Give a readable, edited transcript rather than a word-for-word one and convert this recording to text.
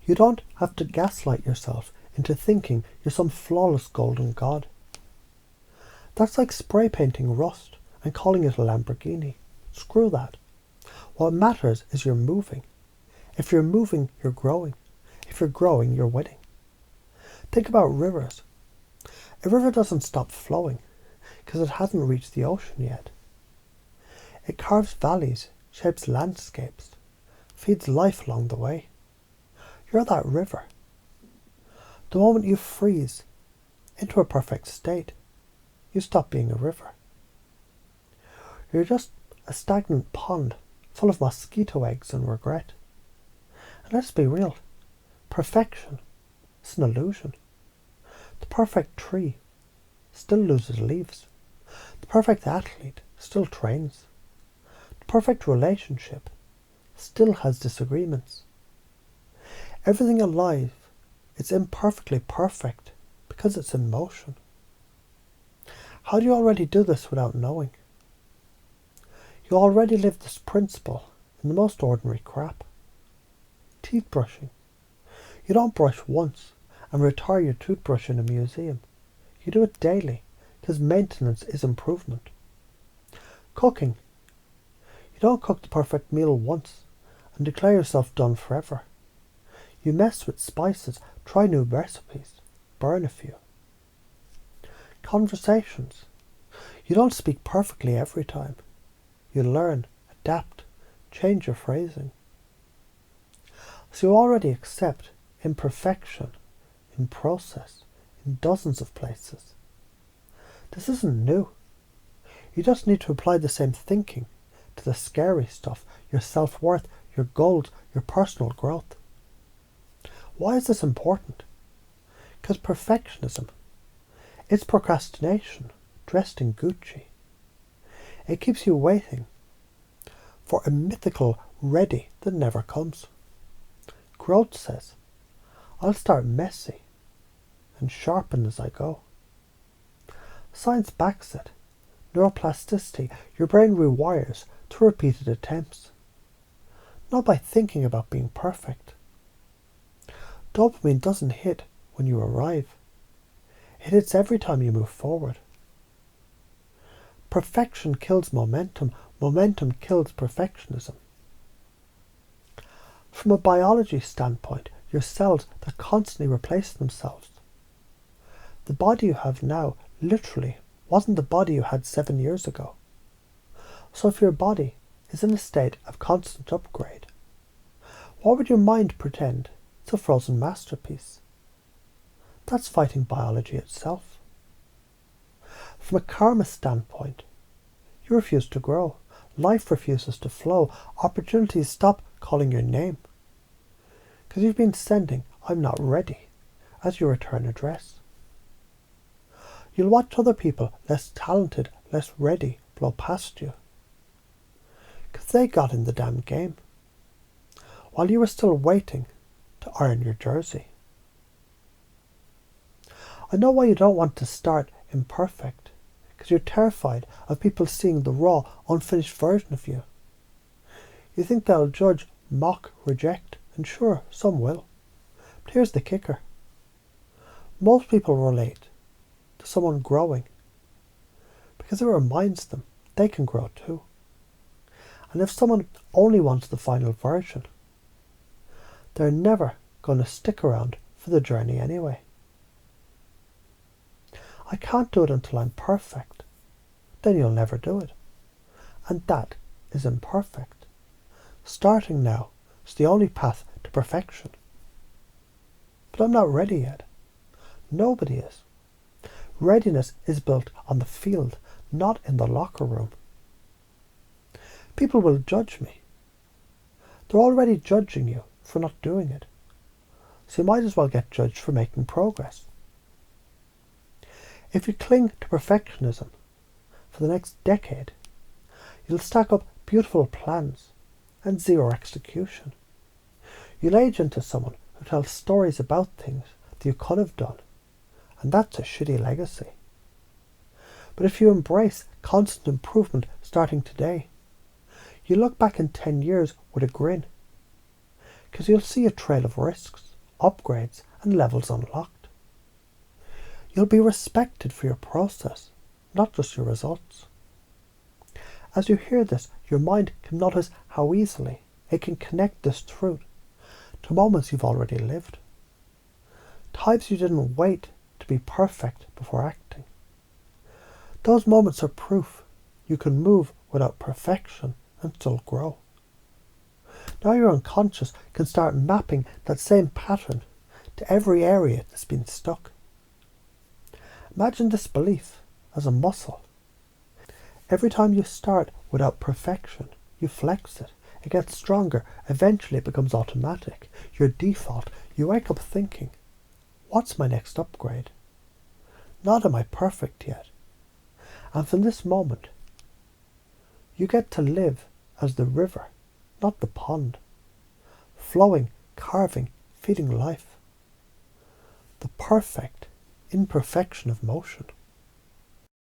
You don't have to gaslight yourself into thinking you're some flawless golden god. That's like spray painting rust and calling it a Lamborghini. Screw that. What matters is you're moving. If you're moving, you're growing. If you're growing, you're winning. Think about rivers. A river doesn't stop flowing because it hasn't reached the ocean yet. It carves valleys, shapes landscapes, feeds life along the way. You're that river. The moment you freeze into a perfect state, you stop being a river. You're just a stagnant pond full of mosquito eggs and regret. And let's be real, perfection is an illusion. The perfect tree still loses leaves. The perfect athlete still trains. The perfect relationship still has disagreements. Everything alive is imperfectly perfect because it's in motion. How do you already do this without knowing? You already live this principle in the most ordinary crap. Teeth brushing. You don't brush once and retire your toothbrush in a museum. You do it daily because maintenance is improvement. Cooking. You don't cook the perfect meal once and declare yourself done forever. You mess with spices, try new recipes, burn a few. Conversations. You don't speak perfectly every time. You learn, adapt, change your phrasing. So you already accept imperfection in process in dozens of places. This isn't new. You just need to apply the same thinking to the scary stuff, your self-worth, your goals, your personal growth. Why is this important? Because perfectionism, it's procrastination dressed in Gucci. It keeps you waiting for a mythical ready that never comes. Growth says, I'll start messy and sharpen as I go. Science backs it. Neuroplasticity, your brain rewires through repeated attempts. Not by thinking about being perfect. Dopamine doesn't hit when you arrive. It hits every time you move forward. Perfection kills momentum. Momentum kills perfectionism. From a biology standpoint, your cells that constantly replace themselves. The body you have now literally wasn't the body you had 7 years ago. So if your body is in a state of constant upgrade, what would your mind pretend it's a frozen masterpiece? That's fighting biology itself. From a karma standpoint, you refuse to grow. Life refuses to flow. Opportunities stop calling your name. Because you've been sending "I'm not ready" as your return address. You'll watch other people less talented, less ready, blow past you. Because they got in the damn game. While you were still waiting to iron your jersey. I know why you don't want to start imperfect. Because you're terrified of people seeing the raw, unfinished version of you. You think they'll judge, mock, reject, and sure, some will. But here's the kicker. Most people relate to someone growing because it reminds them they can grow too. And if someone only wants the final version, they're never going to stick around for the journey anyway. I can't do it until I'm perfect. Then you'll never do it. And that is imperfect. Starting now is the only path to perfection. But I'm not ready yet. Nobody is. Readiness is built on the field, not in the locker room. People will judge me. They're already judging you for not doing it. So you might as well get judged for making progress. If you cling to perfectionism for the next decade, you'll stack up beautiful plans and zero execution. You'll age into someone who tells stories about things that you could have done, and that's a shitty legacy. But if you embrace constant improvement starting today, you look back in 10 years with a grin, because you'll see a trail of risks, upgrades and levels unlocked. You'll be respected for your process, not just your results. As you hear this, your mind can notice how easily it can connect this truth to moments you've already lived. Times you didn't wait to be perfect before acting. Those moments are proof you can move without perfection and still grow. Now your unconscious can start mapping that same pattern to every area that's been stuck. Imagine this belief as a muscle. Every time you start without perfection, you flex it. It gets stronger. Eventually it becomes automatic. Your default. You wake up thinking, what's my next upgrade? Not am I perfect yet. And from this moment, you get to live as the river, not the pond. Flowing, carving, feeding life. The perfect imperfection of motion.